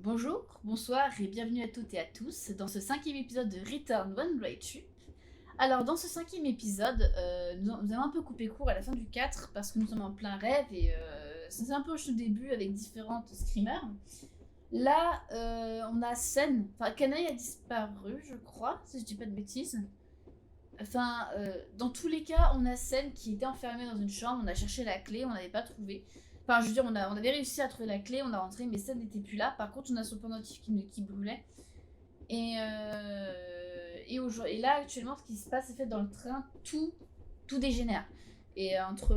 Bonjour, bonsoir et bienvenue à toutes et à tous dans ce cinquième épisode de Return One Blade Trip. Alors dans ce cinquième épisode, nous avons un peu coupé court à la fin du 4 parce que nous sommes en plein rêve et c'est un peu au début avec différentes screamers. Là, on a Sen, enfin Kanaï a disparu je crois, si je dis pas de bêtises. Enfin, dans tous les cas, on a Sen qui était enfermée dans une chambre, on a cherché la clé, on n'avait pas trouvé. Enfin, je veux dire, on avait réussi à trouver la clé, on a rentré, mais Sen n'était plus là. Par contre, on a son pendentif qui brûlait. Et là, actuellement, ce qui se passe, c'est fait dans le train, tout dégénère. Et entre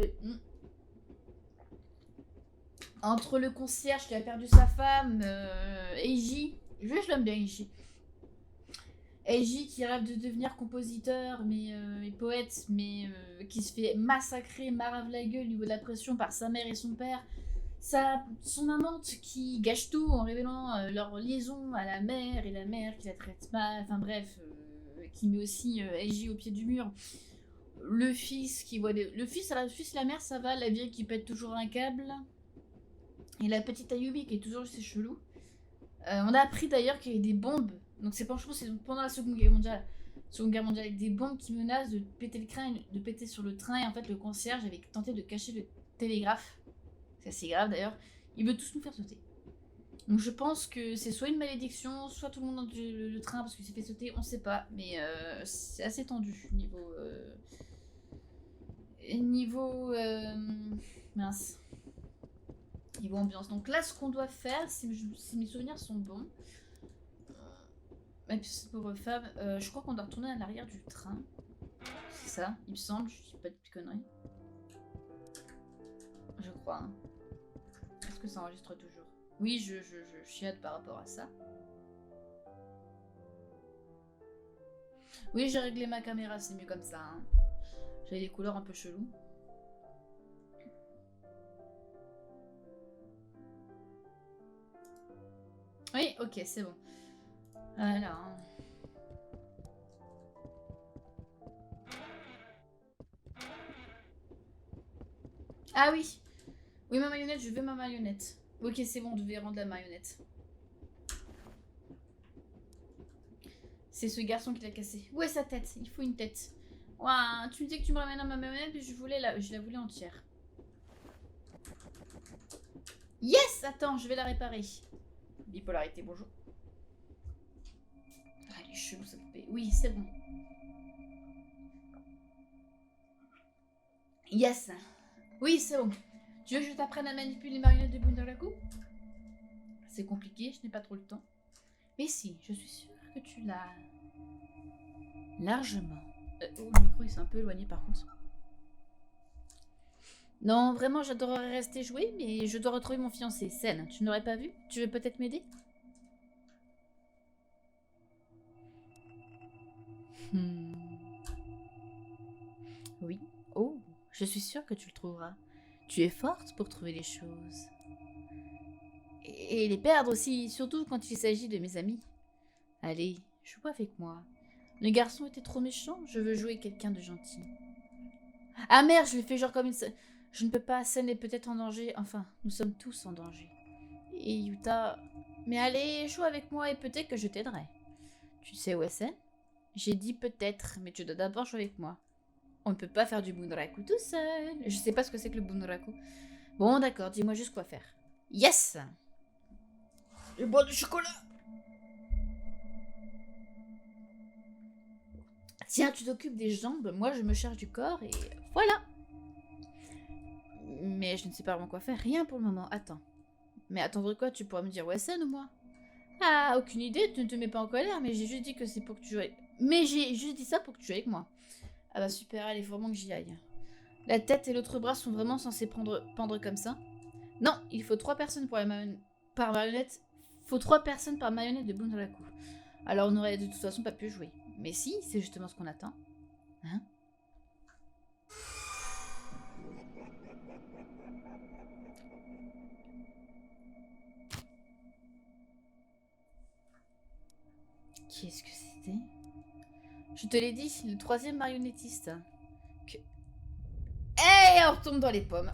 le concierge qui a perdu sa femme, Eiji, je l'aime bien Eiji. Eiji qui rêve de devenir compositeur et poète, mais qui se fait massacrer, marave la gueule au niveau de la pression par sa mère et son père. Son amante qui gâche tout en révélant leur liaison à la mère, et la mère qui la traite mal, enfin bref, qui met aussi Eiji au pied du mur. Le fils qui voit le fils et la mère ça va, la vieille qui pète toujours un câble. Et la petite Ayumi qui est toujours assez chelou. On a appris d'ailleurs qu'il y avait des bombes. Donc c'est pas, je pense, c'est pendant la Seconde Guerre mondiale. Avec des bombes qui menacent de péter le train, de péter sur le train. Et en fait, le concierge avait tenté de cacher le télégraphe. C'est assez grave d'ailleurs. Il veut tous nous faire sauter. Donc je pense que c'est soit une malédiction, soit tout le monde dans le train parce qu'il s'est fait sauter, on sait pas. Mais c'est assez tendu mince. Niveau ambiance. Donc là, ce qu'on doit faire, si mes souvenirs sont bons, même si c'est pour femmes, je crois qu'on doit retourner à l'arrière du train. C'est ça, il me semble, je dis pas de conneries. Je crois. Hein. Est-ce que ça enregistre toujours? Oui, je chiade par rapport à ça. Oui, j'ai réglé ma caméra, c'est mieux comme ça. Hein. J'avais des couleurs un peu cheloues. Oui, ok, c'est bon. Voilà. Ah oui. Oui, ma marionnette, je veux ma marionnette. Ok, c'est bon, on devait rendre la marionnette. C'est ce garçon qui l'a cassé. Où est sa tête? Il faut une tête. Ouah, tu me dis que tu me ramènes à ma marionnette, mais je la voulais entière. Yes! Attends, je vais la réparer. Bipolarité, bonjour. Ah, elle est chelou, sa poupée. Oui, c'est bon. Yes! Oui, c'est bon. Tu veux que je t'apprenne à manipuler les marionnettes de Bunraku? C'est compliqué, je n'ai pas trop le temps. Mais si, je suis sûre que tu l'as. Largement. Le micro il s'est un peu éloigné par contre. Non, vraiment, j'adorerais rester jouer, mais je dois retrouver mon fiancé, Sen. Tu n'aurais pas vu? Tu veux peut-être m'aider? Oui. Oh, je suis sûre que tu le trouveras. Tu es forte pour trouver les choses. Et les perdre aussi, surtout quand il s'agit de mes amis. Allez, joue avec moi. Le garçon était trop méchant, je veux jouer quelqu'un de gentil. Ah merde, je lui fais genre comme une... Je ne peux pas, Sen est peut-être en danger. Enfin, nous sommes tous en danger. Et Yuta... Mais allez, joue avec moi et peut-être que je t'aiderai. Tu sais où est Sen? J'ai dit peut-être, mais tu dois d'abord jouer avec moi. On ne peut pas faire du bunraku tout seul. Je sais pas ce que c'est que le bunraku. Bon, d'accord, dis-moi juste quoi faire. Yes! Je bois du chocolat! Tiens, tu t'occupes des jambes, moi je me charge du corps et voilà! Mais je ne sais pas vraiment quoi faire, rien pour le moment. Attends. Mais attendre quoi? Tu pourras me dire Wesson ou moi? Ah, aucune idée, tu ne te mets pas en colère, mais j'ai juste dit que c'est pour que tu joues avec... Mais j'ai juste dit ça pour que tu joues avec moi. Ah bah super, allez, faut vraiment que j'y aille. La tête et l'autre bras sont vraiment censés pendre comme ça. Non, il faut 3 personnes pour par marionnette. Faut 3 personnes par marionnette de Bunraku. Alors on n'aurait de toute façon pas pu jouer. Mais si, c'est justement ce qu'on attend. Hein? Qui est-ce que c'était? Je te l'ai dit, le 3e marionnettiste. Hey, on retombe dans les pommes.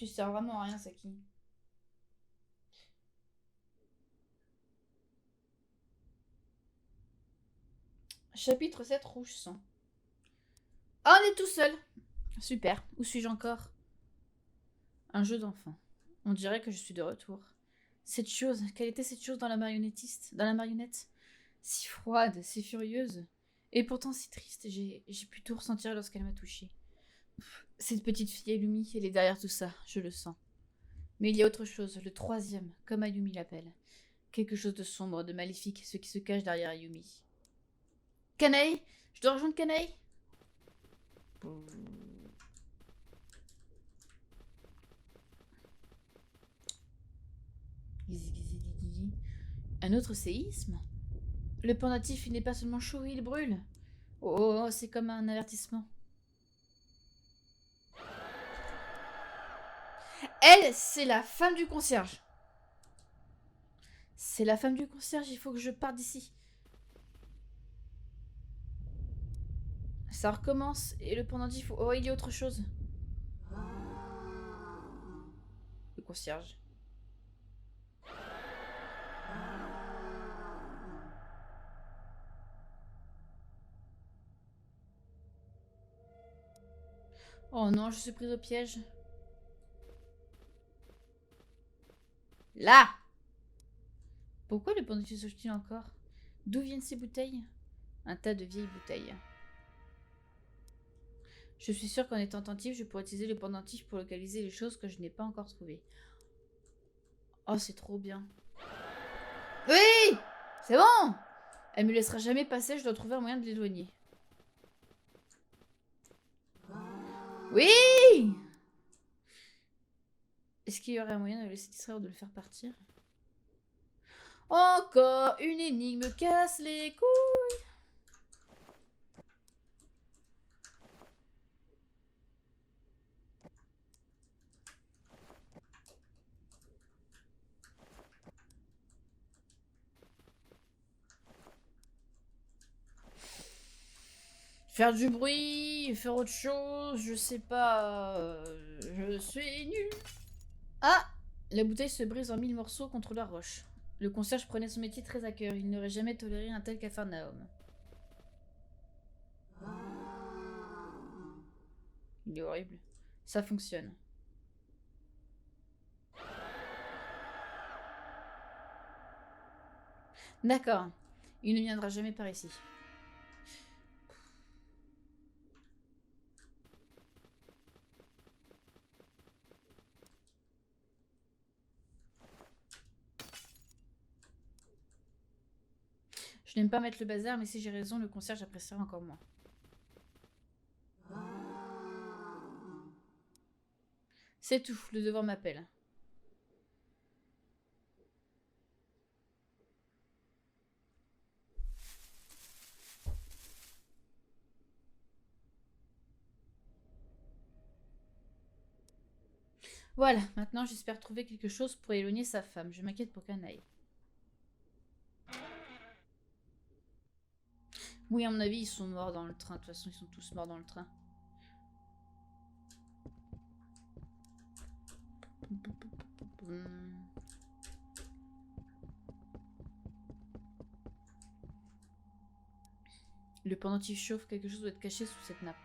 Tu sers vraiment à rien, Saki. Chapitre 7, rouge sang. Ah, on est tout seul. Super. Où suis-je encore? Un jeu d'enfant. On dirait que je suis de retour. Cette chose, quelle était cette chose dans la marionnettiste, dans la marionnette? Si froide, si furieuse. Et pourtant si triste, j'ai pu tout ressentir lorsqu'elle m'a touchée. Cette petite fille Ayumi, elle est derrière tout ça, je le sens. Mais il y a autre chose, le troisième, comme Ayumi l'appelle. Quelque chose de sombre, de maléfique, ce qui se cache derrière Ayumi. Kanae? Je dois rejoindre Kanae? Un autre séisme? Le pendatif, il n'est pas seulement chaud, il brûle. Oh, c'est comme un avertissement. Elle, c'est la femme du concierge. C'est la femme du concierge, il faut que je parte d'ici. Ça recommence, et le pendentif... Oh, il y a autre chose. Le concierge. Oh non, je suis prise au piège. Là! Pourquoi le pendentif se il encore? D'où viennent ces bouteilles? Un tas de vieilles bouteilles. Je suis sûre qu'en étant attentif, je pourrais utiliser le pendentif pour localiser les choses que je n'ai pas encore trouvées. Oh, c'est trop bien. Oui! C'est bon! Elle me laissera jamais passer, je dois trouver un moyen de l'éloigner. Oui! Est-ce qu'il y aurait un moyen de le laisser distraire ou de le faire partir? Encore une énigme me casse les couilles. Faire du bruit, faire autre chose, je sais pas. Je suis nul. Ah! La bouteille se brise en 1000 morceaux contre la roche. Le concierge prenait son métier très à cœur. Il n'aurait jamais toléré un tel capharnaüm. Il est horrible. Ça fonctionne. D'accord. Il ne viendra jamais par ici. Je n'aime pas mettre le bazar, mais si j'ai raison, le concierge appréciera encore moins. C'est tout, le devoir m'appelle. Voilà, maintenant j'espère trouver quelque chose pour éloigner sa femme. Je m'inquiète pour Kanaï. Oui, à mon avis, ils sont morts dans le train. De toute façon, ils sont tous morts dans le train. Le pendentif chauffe, quelque chose doit être caché sous cette nappe.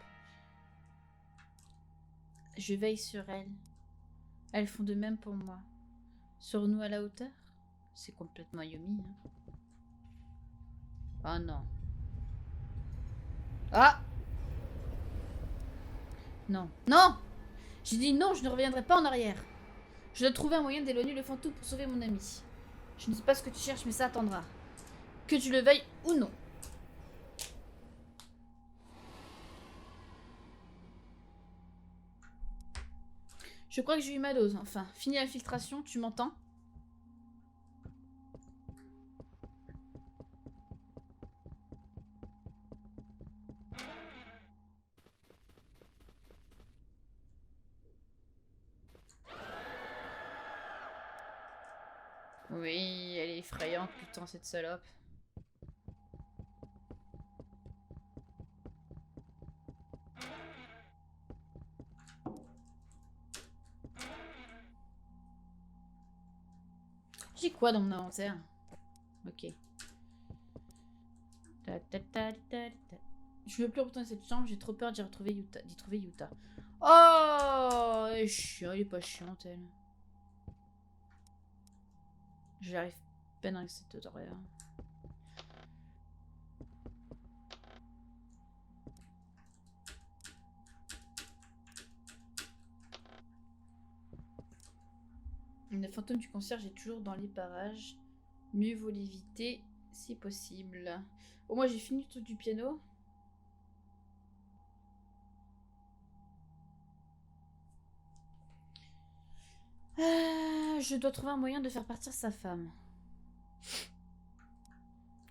Je veille sur elles. Elles font de même pour moi. Serons-nous à la hauteur? C'est complètement Yumi. Hein. Oh non. Ah! Non. Non! J'ai dit non, je ne reviendrai pas en arrière. Je dois trouver un moyen d'éloigner le fantôme pour sauver mon ami. Je ne sais pas ce que tu cherches, mais ça attendra. Que tu le veuilles ou non. Je crois que j'ai eu ma dose. Enfin, fini l'infiltration, tu m'entends? Oui, elle est effrayante, putain, cette salope. J'ai quoi dans mon inventaire? Ok. Je veux plus retourner cette chambre, j'ai trop peur d'y trouver Yuta. Oh, elle est chiant, elle est pas chiante, elle. J'arrive peine avec cette horaire. Le fantôme du concierge est toujours dans les parages. Mieux vaut l'éviter si possible. Bon, moi j'ai fini le truc du piano. Je dois trouver un moyen de faire partir sa femme.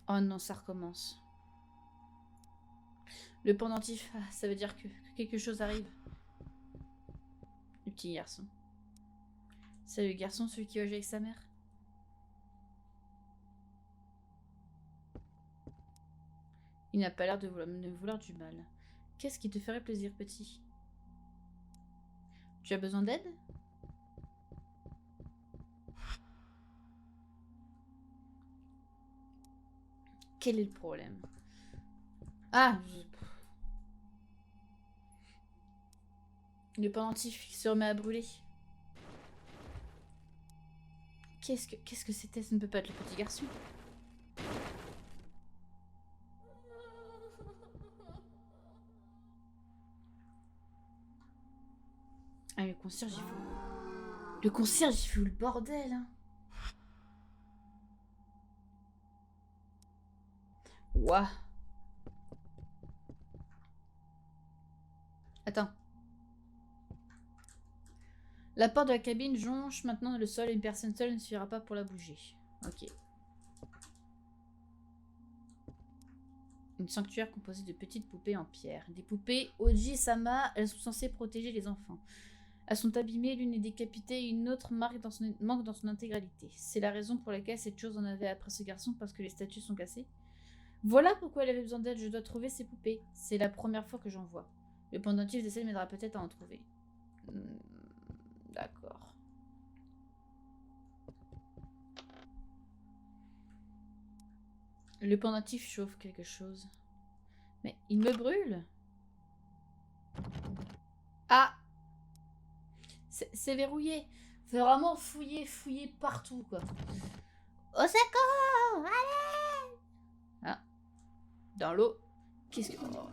Oh non, ça recommence. Le pendentif, ça veut dire que quelque chose arrive. Le petit garçon. C'est le garçon, celui qui va jouer avec sa mère. Il n'a pas l'air de vouloir du mal. Qu'est-ce qui te ferait plaisir, petit? Tu as besoin d'aide? Quel est le problème? Ah, le pendentif qui se remet à brûler. Qu'est-ce que c'était? Ça ne peut pas être le petit garçon. Ah, le concierge, il fout... Le concierge, il fout le bordel, hein. Ouah. Attends. La porte de la cabine jonche maintenant le sol et une personne seule ne suffira pas pour la bouger. Ok. Une sanctuaire composée de petites poupées en pierre. Des poupées Oji-sama, elles sont censées protéger les enfants. Elles sont abîmées, l'une est décapitée et une autre manque dans son intégralité. C'est la raison pour laquelle cette chose en avait après ce garçon, parce que les statues sont cassées. Voilà pourquoi elle avait besoin d'aide, je dois trouver ces poupées. C'est la première fois que j'en vois. Le pendentif d'essai m'aidera peut-être à en trouver. D'accord. Le pendentif chauffe quelque chose. Mais il me brûle. Ah! C'est verrouillé. Faut vraiment fouiller partout, quoi. Au secours! Allez! Ah. Dans l'eau. Qu'est-ce que... Oh.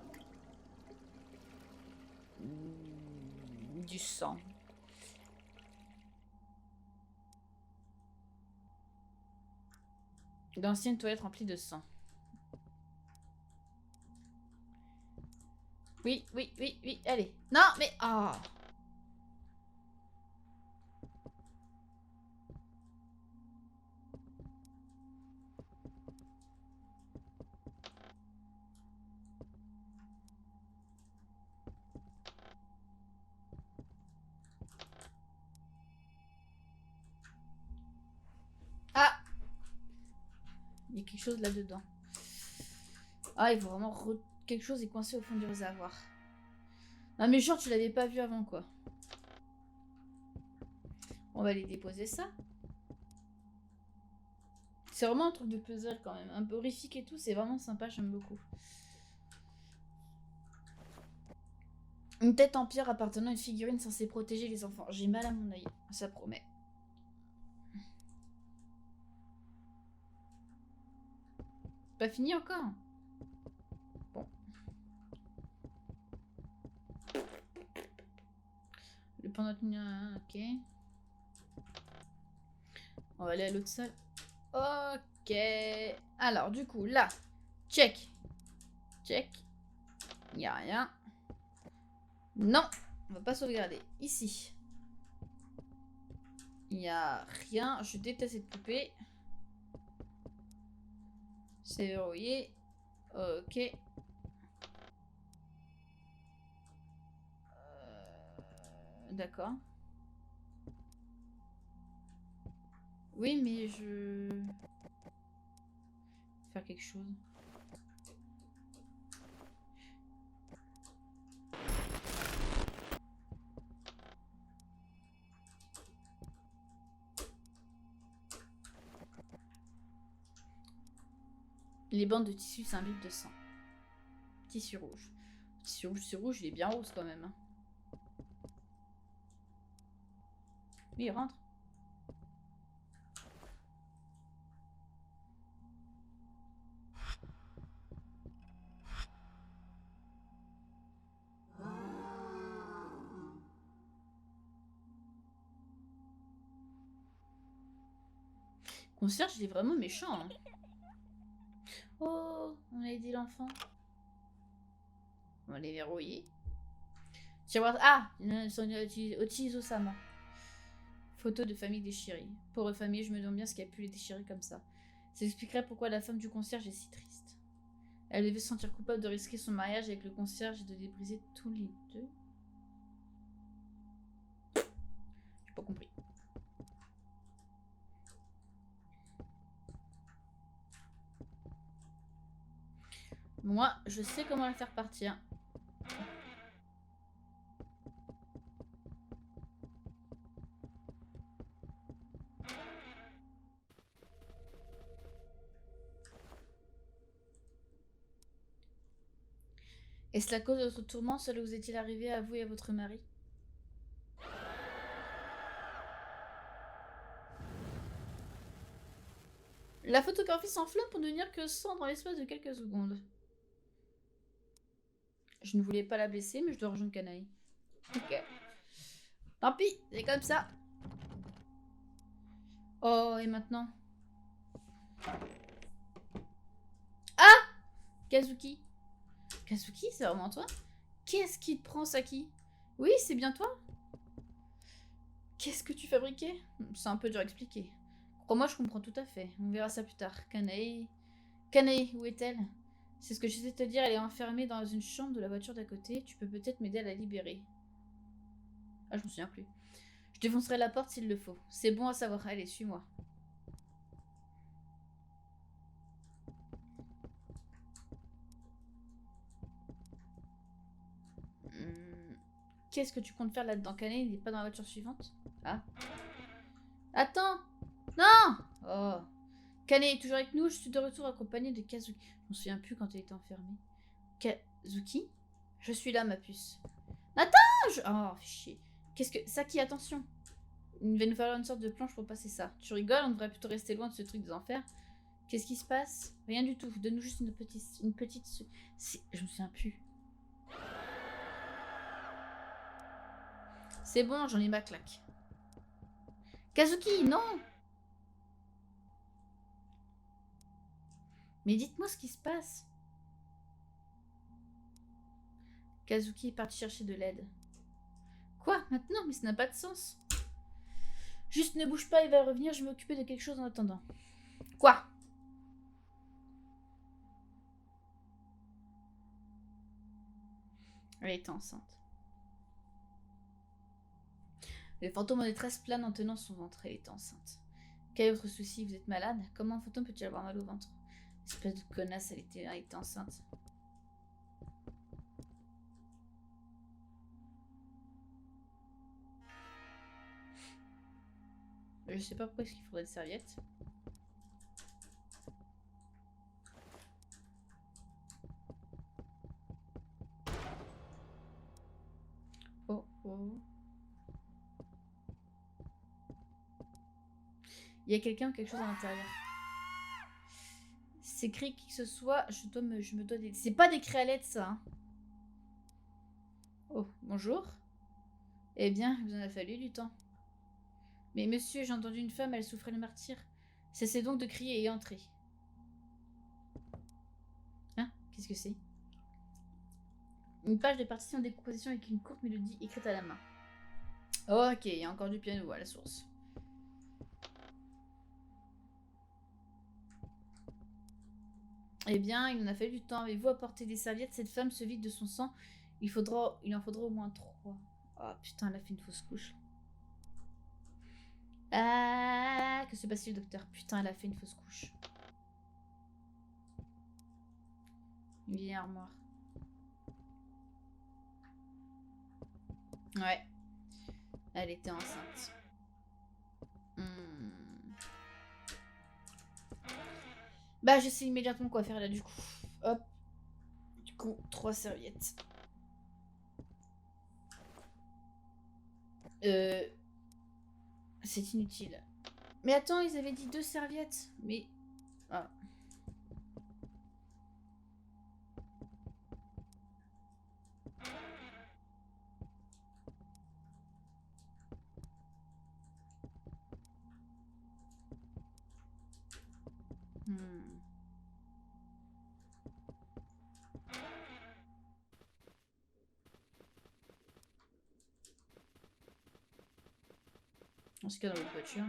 Du sang. D'anciennes toilettes remplies de sang. Oui, allez. Non, mais... Oh. Ah! Il y a quelque chose là-dedans. Ah, il faut vraiment... Quelque chose est coincé au fond du réservoir. Non, mais genre, tu l'avais pas vu avant, quoi. On va aller déposer ça. C'est vraiment un truc de puzzle, quand même. Un peu horrifique et tout, c'est vraiment sympa, j'aime beaucoup. Une tête en pierre appartenant à une figurine censée protéger les enfants. J'ai mal à mon œil, ça promet. Pas fini encore? Bon. Le pendentif... Ok. On va aller à l'autre salle. Ok. Alors, du coup, là. Check. Check. Il n'y a rien. Non. On va pas sauvegarder. Ici. Il n'y a rien. Je déteste cette poupée. C'est verrouillé. Ok. D'accord. Oui, mais je... faire quelque chose. Les bandes de tissu s'imbibent de sang. Tissu rouge. Tissu rouge, il est bien rose quand même. Hein. Oui, il rentre. Concierge, il est vraiment méchant. Hein. Oh, on a aidé l'enfant. On va les verrouiller. Tiroir. Ah, Ochi Osama. Photo de famille déchirée. Pauvre famille, je me demande bien ce qui a pu les déchirer comme ça. Ça expliquerait pourquoi la femme du concierge est si triste. Elle devait se sentir coupable de risquer son mariage avec le concierge et de les briser tous les deux. J'ai pas compris. Moi, je sais comment la faire partir. Est-ce la cause de votre tourment? Cela vous est-il arrivé à vous et à votre mari? La photographie s'enflamme pour ne devenir que sang dans l'espace de quelques secondes. Je ne voulais pas la blesser, mais je dois rejoindre Canaille. Ok. Tant pis, c'est comme ça. Oh, et maintenant? Ah! Kazuki. Kazuki, c'est vraiment toi? Qu'est-ce qui te prend, Saki? Oui, c'est bien toi? Qu'est-ce que tu fabriquais? C'est un peu dur à expliquer. Crois-moi, je comprends tout à fait. On verra ça plus tard. Kanae... Kanae, où est-elle? C'est ce que j'essaie de te dire, elle est enfermée dans une chambre de la voiture d'à côté. Tu peux peut-être m'aider à la libérer. Ah, je me souviens plus. Je défoncerai la porte s'il le faut. C'est bon à savoir. Allez, suis-moi. Qu'est-ce que tu comptes faire là-dedans? Kanae, il n'est pas dans la voiture suivante? Ah. Attends! Non! Oh. Kanae est toujours avec nous, je suis de retour accompagnée de Kazuki. Je me souviens plus quand elle était enfermée. Kazuki? Je suis là, ma puce. Attends! Oh, chier. Qu'est-ce que... Saki, attention! Il va nous falloir une sorte de planche pour passer ça. Tu rigoles, on devrait plutôt rester loin de ce truc des enfers. Qu'est-ce qui se passe? Rien du tout. Donne-nous juste une petite... Je me souviens plus. C'est bon, j'en ai ma claque. Kazuki, non! Mais dites-moi ce qui se passe. Kazuki est parti chercher de l'aide. Quoi? Maintenant? Mais ça n'a pas de sens. Juste ne bouge pas, il va revenir, je vais m'occuper de quelque chose en attendant. Quoi? Elle était enceinte. Le fantôme en détresse plane en tenant son ventre. Elle était enceinte. Quel est votre souci? Vous êtes malade? Comment un fantôme peut-il avoir mal au ventre? Espèce de connasse, elle était enceinte. Je sais pas pourquoi est-ce qu'il faudrait des serviettes. Oh oh. Il y a quelqu'un ou quelque chose à l'intérieur. C'est écrit qui que ce soit, je me dois des... C'est pas des créalettes ça. Hein. Oh, bonjour. Eh bien, il vous en a fallu du temps. Mais monsieur, j'ai entendu une femme, elle souffrait le martyre. Cessez donc de crier et entrez. Hein? Qu'est-ce que c'est? Une page de partition en décomposition avec une courte mélodie écrite à la main. Oh, ok, il y a encore du piano à la source. Eh bien, il en a fallu du temps. Avez-vous apporté des serviettes? Cette femme se vide de son sang. Il en faudra au moins 3. Oh putain, elle a fait une fausse couche. Ah, que se passe-t-il, docteur? Putain, elle a fait une fausse couche. Une vieille armoire. Ouais. Elle était enceinte. Bah, je sais immédiatement quoi faire là, du coup. Hop. Du coup, 3 serviettes. C'est inutile. Mais attends, ils avaient dit 2 serviettes. Mais... Ah. Hmm. Dans ce cas, dans votre voiture.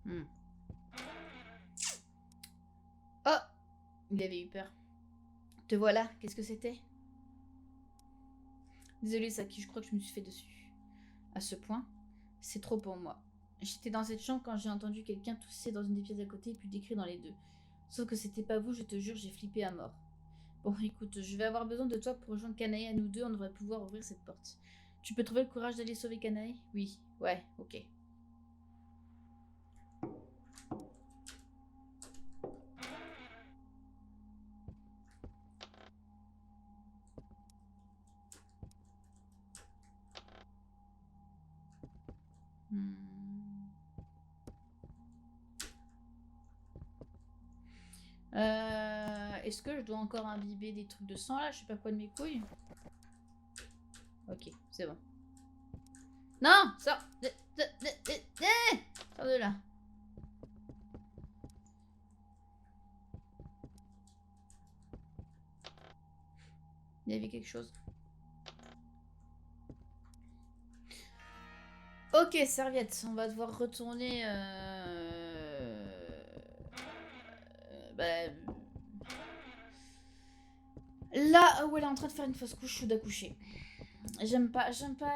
Hmm. Oh! Il avait eu peur. Te voilà, qu'est-ce que c'était? Désolée, Saki, je crois que je me suis fait dessus. À ce point, c'est trop pour moi. J'étais dans cette chambre quand j'ai entendu quelqu'un tousser dans une des pièces à côté, puis des cris dans les deux. Sauf que c'était pas vous, je te jure, j'ai flippé à mort. Bon, écoute, je vais avoir besoin de toi pour rejoindre Kanae à nous deux, on devrait pouvoir ouvrir cette porte. Tu peux trouver le courage d'aller sauver Kanae? Oui, ouais, ok. Hmm. Est-ce que je dois encore imbiber des trucs de sang là? Je sais pas quoi de mes couilles. Ok, c'est bon. Non! Sors! Sors de là. Il y avait quelque chose. Ok, serviette. On va devoir retourner... bah, là où elle est en train de faire une fausse couche ou d'accoucher. J'aime pas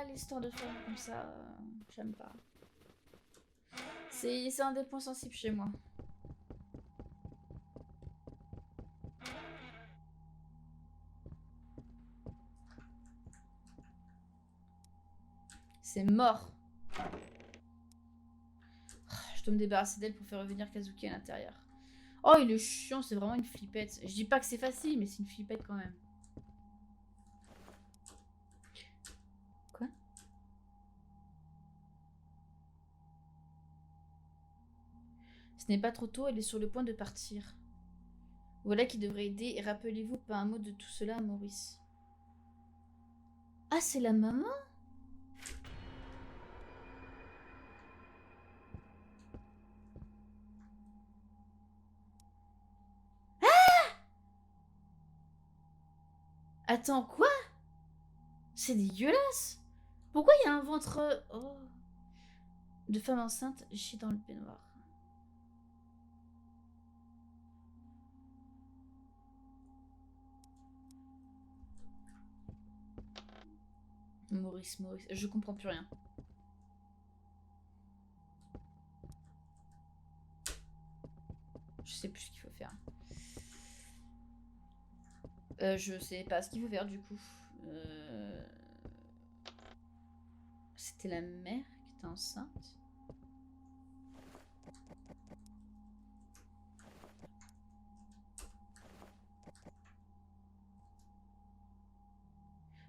l'histoire de femmes comme ça. J'aime pas. C'est un des points sensibles chez moi. C'est mort. Je dois me débarrasser d'elle pour faire revenir Kazuki à l'intérieur. Oh, il est chiant, c'est vraiment une flippette. Je dis pas que c'est facile, mais c'est une flippette quand même. Quoi? Ce n'est pas trop tôt, elle est sur le point de partir. Voilà qui devrait aider, et rappelez-vous pas un mot de tout cela à Maurice. Ah, c'est la maman? Attends, quoi? C'est dégueulasse! Pourquoi il y a un ventre... Oh. De femme enceinte chie dans le peignoir. Maurice, je comprends plus rien. Je sais plus ce qu'il faut faire. Je sais pas ce qu'il faut faire du coup. C'était la mère qui était enceinte.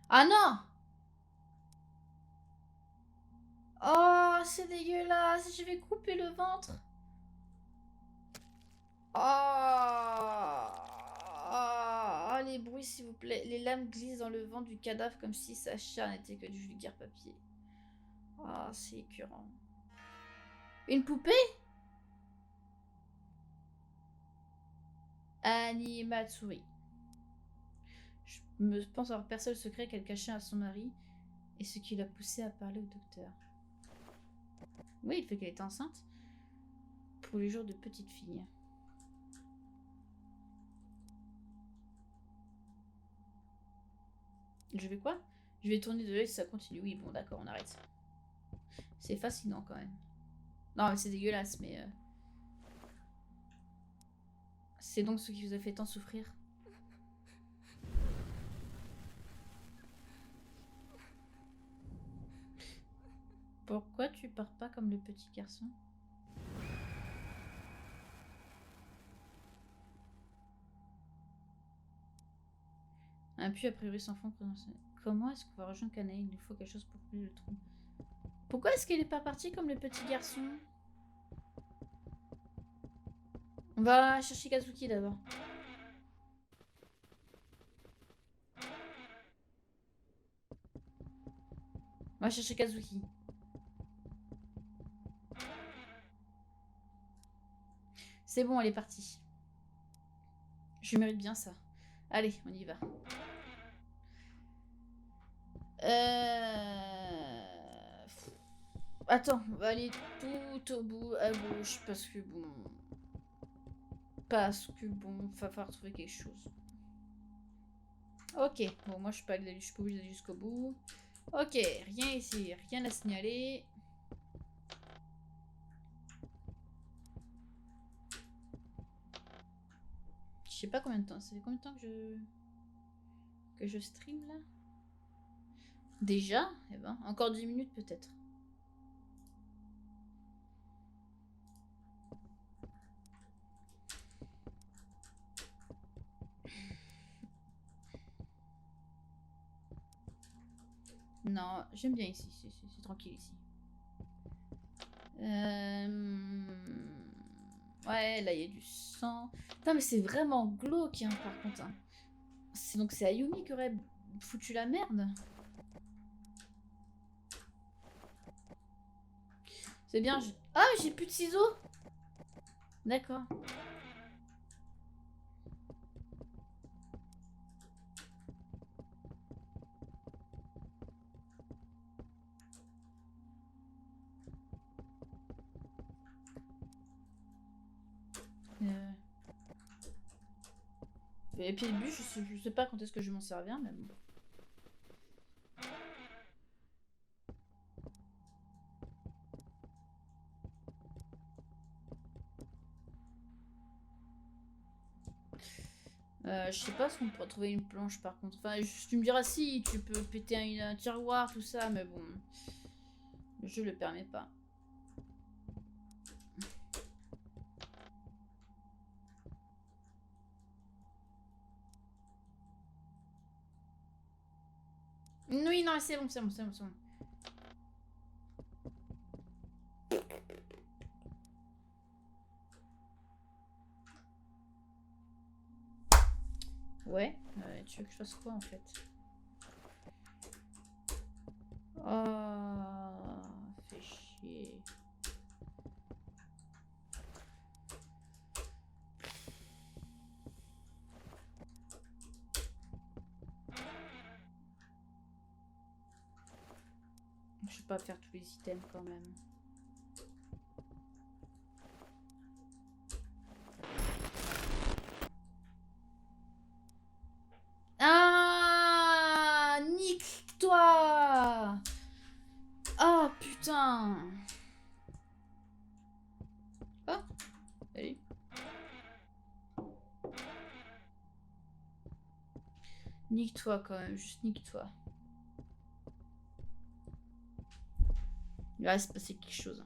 Ah non! Oh, c'est dégueulasse. Je vais couper le ventre. Oh, oh, les bruits, s'il vous plaît. Les lames glissent dans le ventre du cadavre comme si sa chair n'était que du vulgaire papier. Oh, c'est écœurant. Une poupée? Annie Matsuri. Je me pense avoir percé le secret qu'elle cachait à son mari et ce qui l'a poussé à parler au docteur. Oui, il fait qu'elle était enceinte pour les jours de petite fille. Je vais quoi? Je vais tourner de l'œil si ça continue. Oui, bon, d'accord, on arrête. C'est fascinant quand même. Non, mais c'est dégueulasse, mais... C'est donc ce qui vous a fait tant souffrir. Pourquoi tu pars pas comme le petit garçon? Un puits a priori sans fond. Comment est-ce qu'on va rejoindre Canaï? Il faut quelque chose pour couler le trou. Pourquoi est-ce qu'elle est pas partie comme le petit garçon? On va chercher Kazuki d'abord. On va chercher Kazuki. C'est bon, elle est partie. Je mérite bien ça. Allez, on y va. Attends, on va aller tout au bout à gauche parce que bon... va falloir trouver quelque chose. Ok, bon, moi je suis pas obligée d'aller jusqu'au bout. Ok, rien ici, rien à signaler. Je sais pas combien de temps, ça fait combien de temps que je stream là? Déjà? Eh ben, encore 10 minutes peut-être. Non, j'aime bien ici, c'est tranquille ici. Ouais, là il y a du sang. Putain, mais c'est vraiment glauque hein, par contre. Hein. Donc c'est Ayumi qui aurait foutu la merde. C'est bien. Ah, j'ai plus de ciseaux. D'accord. Et puis le but, je sais pas quand est-ce que je vais m'en servir, mais bon. Je sais pas si on pourra trouver une planche par contre. Enfin, tu me diras si tu peux péter un tiroir, tout ça, mais bon. Le jeu le permet pas. Oui, non, c'est bon, c'est bon, c'est bon, c'est bon. Ouais, tu veux que je fasse quoi en fait? Oh, fait chier. Je vais pas faire tous les items quand même. Ah, nique-toi! Ah, putain! Oh, salut. Nique-toi quand même, juste nique-toi. Il va se passer quelque chose.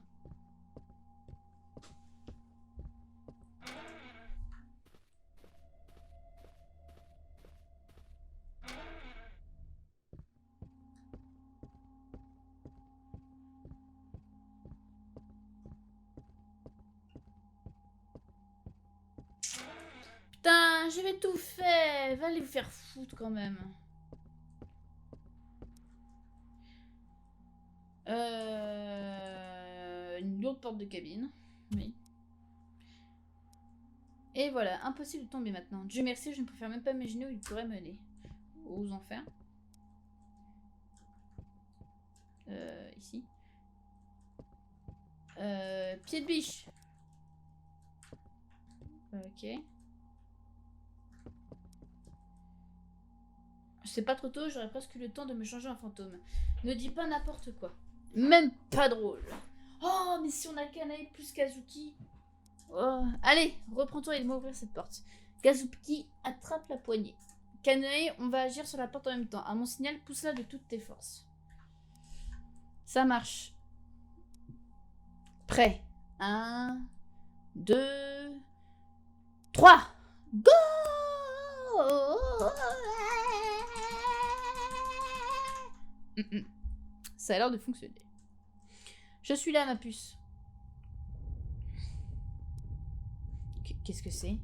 Putain, j'avais tout fait. Va aller vous faire foutre quand même. Une lourde porte de cabine. Oui. Et voilà, impossible de tomber maintenant. Dieu merci, je ne préfère même pas imaginer où il pourrait mener. Aux enfers. Ici. Pied de biche. Ok. C'est pas trop tôt, j'aurais presque eu le temps de me changer en fantôme. Ne dis pas n'importe quoi. Même pas drôle. Oh, Oh, mais si on a Kanae plus Kazuki. Oh. Allez, reprends-toi et m'ouvrir cette porte. Kazuki attrape la poignée. Kanae, on va agir sur la porte en même temps. À mon signal, pousse-la de toutes tes forces. Ça marche. Prêt. 1, 2, 3. Go! Ça a l'air de fonctionner. Je suis là, ma puce. Qu'est-ce que c'est?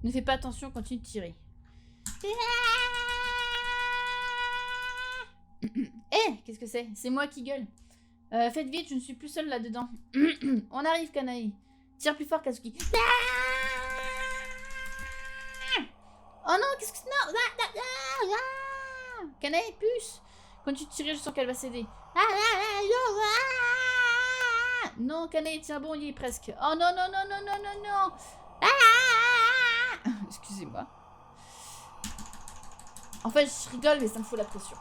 Ne fais pas attention, continue de tirer. Eh, qu'est-ce que c'est? C'est moi qui gueule. Faites vite, je ne suis plus seule là-dedans. On arrive, Kanae. Tire plus fort, Kazuki. Oh non, qu'est-ce que c'est? Non! Kanae, puce! Continue de tirer, je sens qu'elle va céder. Non, Kanae, tiens bon, il y est presque. Oh non, non, non, non, non, non, non! Excusez-moi. En fait, je rigole, mais ça me fout la pression.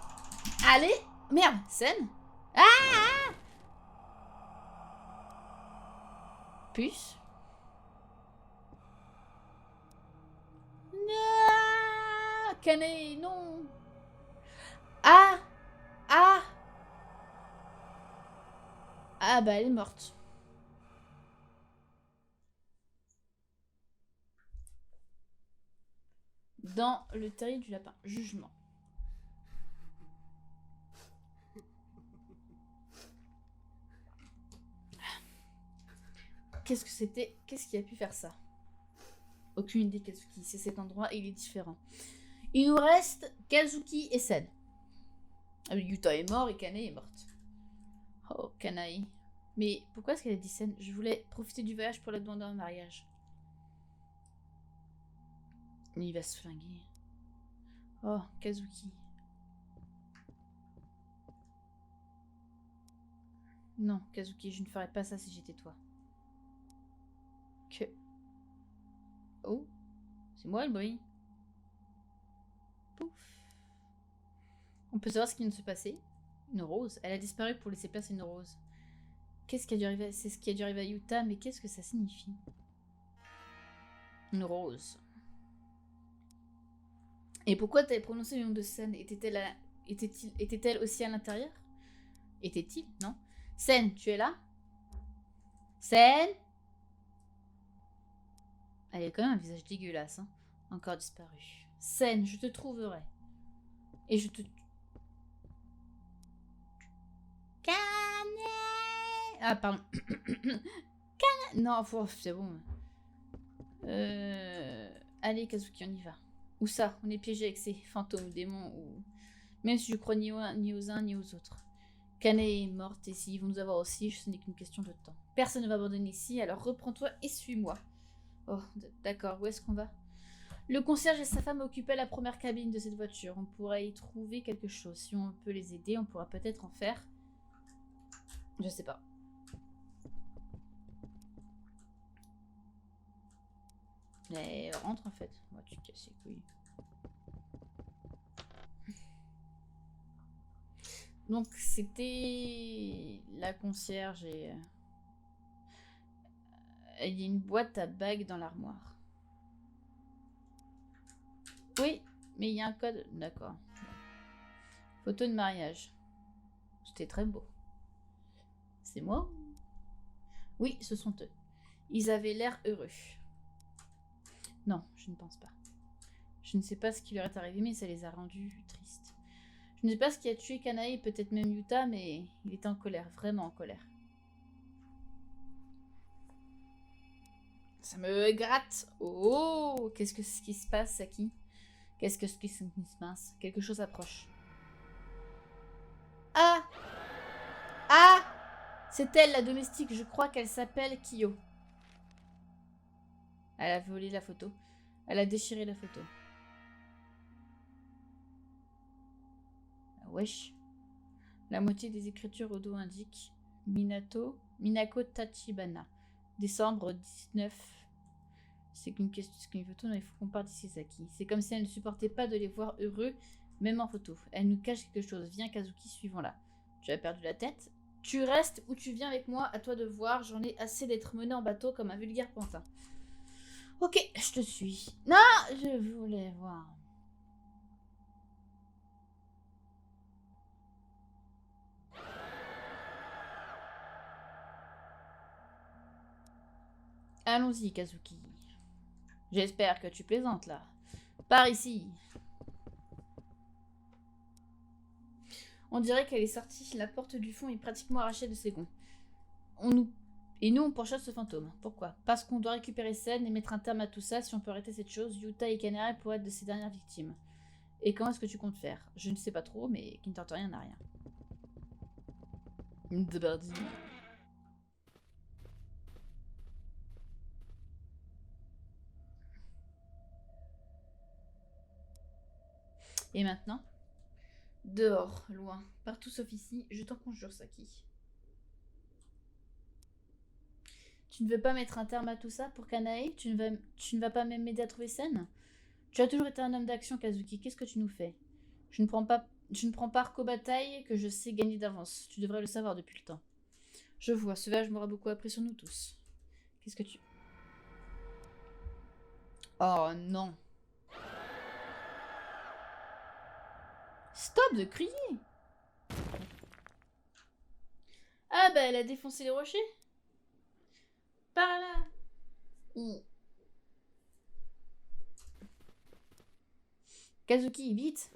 Allez! Merde, scène! Puce. Non! Kanae, non! Ah! Ah! Ah bah elle est morte. Dans le terrier du lapin. Jugement. Qu'est-ce que c'était? Qu'est-ce qui a pu faire ça? Aucune idée, Kazuki. C'est cet endroit et il est différent. Il nous reste Kazuki et Sen. Yuta est mort et Kanae est morte. Oh, Kanae. Mais pourquoi est-ce qu'elle a dit Sen? Je voulais profiter du voyage pour la demander en mariage. Il va se flinguer. Oh, Kazuki. Non, Kazuki, je ne ferais pas ça si j'étais toi. Que... Oh, c'est moi le bruit. Pouf. On peut savoir ce qui vient de se passer. Une rose. Elle a disparu pour laisser place à une rose. Qu'est-ce qui a dû arriver? C'est ce qui a dû arriver à Yuta, mais qu'est-ce que ça signifie? Une rose. Et pourquoi t'avais prononcé le nom de Sen? Était-elle aussi à l'intérieur? Était-il? Non. Sen, tu es là? Sen? Elle a quand même un visage dégueulasse. Hein. Encore disparu. Sen, je te trouverai. Et je te... Kanae! Ah, pardon. Kanae! Non, c'est bon. Allez, Kazuki, on y va. Où ça? On est piégé avec ces fantômes, démons ou... Même si je crois ni aux uns ni aux autres. Kanae est morte et s'ils vont nous avoir aussi, ce n'est qu'une question de temps. Personne ne va abandonner ici, alors reprends-toi et suis-moi. Oh, d'accord, où est-ce qu'on va? Le concierge et sa femme occupaient la première cabine de cette voiture. On pourrait y trouver quelque chose. Si on peut les aider, on pourra peut-être en faire... Je sais pas. Mais rentre en fait. Moi, tu casses les couilles. Donc, c'était la concierge et... Il y a une boîte à bagues dans l'armoire. Oui, mais il y a un code. D'accord. Photo de mariage. C'était très beau. C'est moi? Oui, ce sont eux. Ils avaient l'air heureux. Non, je ne pense pas. Je ne sais pas ce qui leur est arrivé, mais ça les a rendus tristes. Je ne sais pas ce qui a tué Kanae, peut-être même Yuta, mais il était en colère, vraiment en colère. Ça me gratte. Oh, qu'est-ce qui se passe, Saki? Qu'est-ce qui se passe? Quelque chose approche. Ah! Ah! C'est elle, la domestique. Je crois qu'elle s'appelle Kyo. Elle a volé la photo. Elle a déchiré la photo. Wesh. La moitié des écritures au dos indiquent Minako Tachibana. Décembre 19. C'est qu'une photo, non, il faut qu'on parte d'ici, Saki. C'est comme si elle ne supportait pas de les voir heureux, même en photo. Elle nous cache quelque chose. Viens, Kazuki, suivons-la. Tu as perdu la tête? Tu restes ou tu viens avec moi, à toi de voir. J'en ai assez d'être mené en bateau comme un vulgaire pantin. Ok, je te suis. Non, je voulais voir. Allons-y, Kazuki. J'espère que tu plaisantes là. Par ici. On dirait qu'elle est sortie. La porte du fond est pratiquement arrachée de ses gonds. Et nous, on pourchasse ce fantôme. Pourquoi? Parce qu'on doit récupérer Sen et mettre un terme à tout ça. Si on peut arrêter cette chose, Yuta et Kanare pourraient être de ses dernières victimes. Et comment est-ce que tu comptes faire? Je ne sais pas trop, mais qui ne tente rien n'a rien. Et maintenant? Dehors, loin, partout sauf ici, je t'en conjure, Saki. Tu ne veux pas mettre un terme à tout ça pour Kanae? Tu ne vas pas même m'aider à trouver Sen? Tu as toujours été un homme d'action, Kazuki. Qu'est-ce que tu nous fais? Je ne prends part qu'aux batailles que je sais gagner d'avance. Tu devrais le savoir depuis le temps. Je vois, ce voyage m'aura beaucoup appris sur nous tous. Qu'est-ce que tu... Oh non. Stop de crier. Ah bah elle a défoncé les rochers. Par là. Kazuki, vite.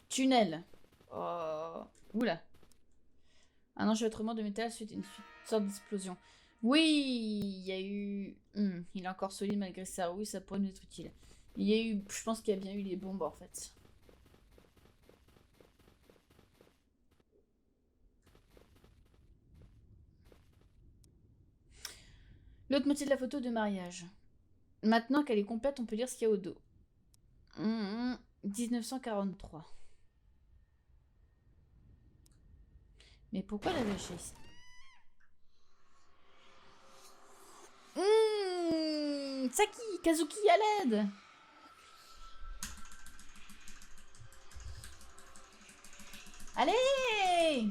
Tunnel. Oh. Oula. Un enchevêtrement de métal suite à une sorte d'explosion. Oui, il y a eu... il est encore solide malgré ça. Oui, ça pourrait nous être utile. Il y a eu... Je pense qu'il y a bien eu les bombes, en fait. L'autre moitié de la photo de mariage. Maintenant qu'elle est complète, on peut lire ce qu'il y a au dos. 1943. Mais pourquoi la lâcher ici? Saki, Kazuki, à l'aide! Allez!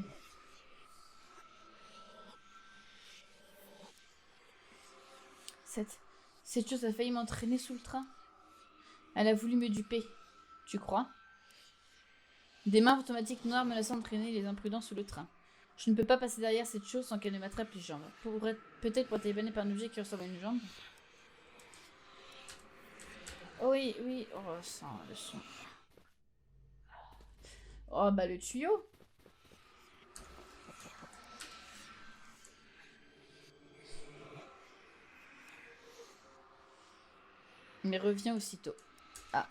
Cette chose a failli m'entraîner sous le train. Elle a voulu me duper. Tu crois? Des mains automatiques noires menaçant d'entraîner les imprudents sous le train. Je ne peux pas passer derrière cette chose sans qu'elle ne m'attrape les jambes. Peut-être pour téléphoner par un objet qui ressemble à une jambe. Oui, oui. Oh, ça, le son. Oh, bah le tuyau. Mais reviens aussitôt. Ah.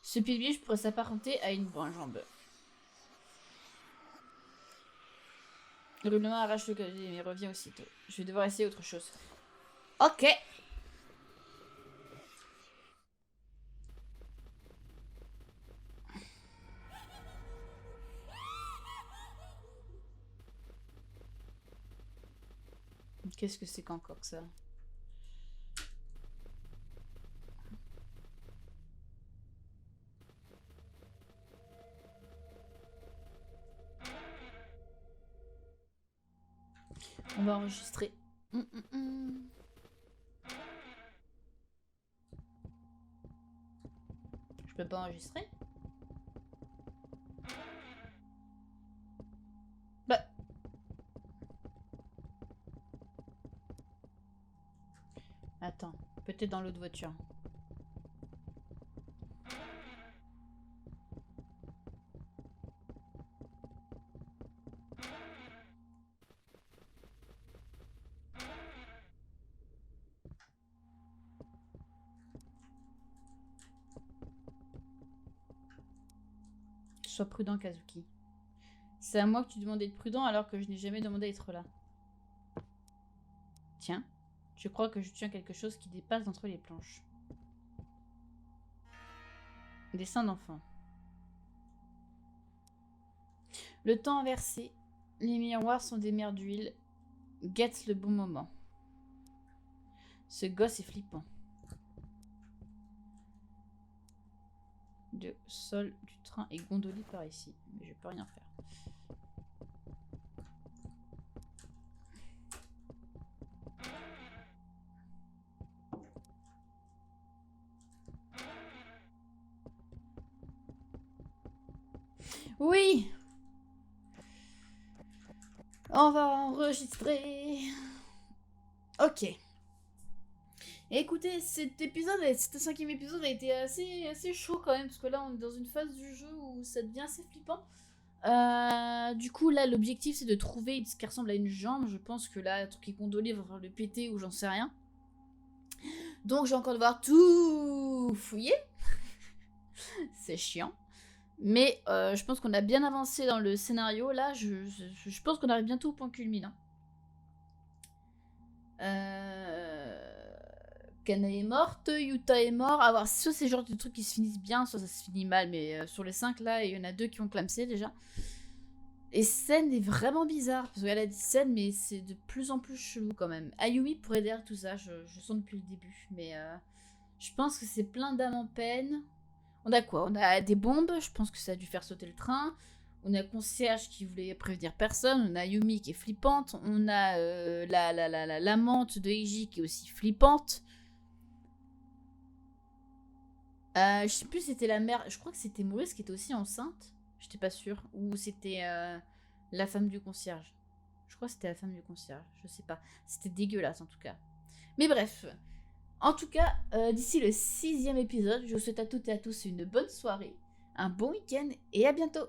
Ce pilier, je pourrais s'apparenter à une jambe. Le roulement arrache le collier, mais revient aussitôt. Je vais devoir essayer autre chose. Ok. Qu'est-ce que c'est qu'encore que ça? On va enregistrer. Je peux pas enregistrer? Bah. Attends, peut-être dans l'autre voiture. Sois prudent, Kazuki. C'est à moi que tu demandes d'être prudent alors que je n'ai jamais demandé à être là. Tiens, je crois que je tiens quelque chose qui dépasse entre les planches. Dessin d'enfant. Le temps inversé. Les miroirs sont des mers d'huile. Guette le bon moment. Ce gosse est flippant. Le sol du train est gondolé par ici. Mais je peux rien faire. Oui! On va enregistrer. Ok. Écoutez, cet épisode, cet 5e épisode a été assez chaud quand même, parce que là on est dans une phase du jeu où ça devient assez flippant. Du coup là l'objectif c'est de trouver ce qui ressemble à une jambe. Je pense que là le truc est condolé va falloir le péter ou j'en sais rien. Donc je vais encore devoir tout fouiller. C'est chiant. Mais je pense qu'on a bien avancé dans le scénario. Là je pense qu'on arrive bientôt au point culminant. Kana est morte, Yuta est mort. Alors, soit c'est le genre de trucs qui se finissent bien, soit ça se finit mal. Mais sur les 5 là, il y en a 2 qui ont clamsé déjà. Et Sen est vraiment bizarre. Parce qu'elle a dit Sen, mais c'est de plus en plus chelou quand même. Ayumi pourrait derrière tout ça, je sens depuis le début. Mais je pense que c'est plein d'âmes en peine. On a quoi? On a des bombes, je pense que ça a dû faire sauter le train. On a concierge qui voulait prévenir personne. On a Yumi qui est flippante. On a l'amante de Eiji qui est aussi flippante. Je sais plus si c'était la mère. Je crois que c'était Maurice qui était aussi enceinte. J'étais pas sûre. Ou c'était la femme du concierge. Je crois que c'était la femme du concierge. Je sais pas. C'était dégueulasse en tout cas. Mais bref. En tout cas, d'ici le 6e épisode, je vous souhaite à toutes et à tous une bonne soirée, un bon week-end et à bientôt.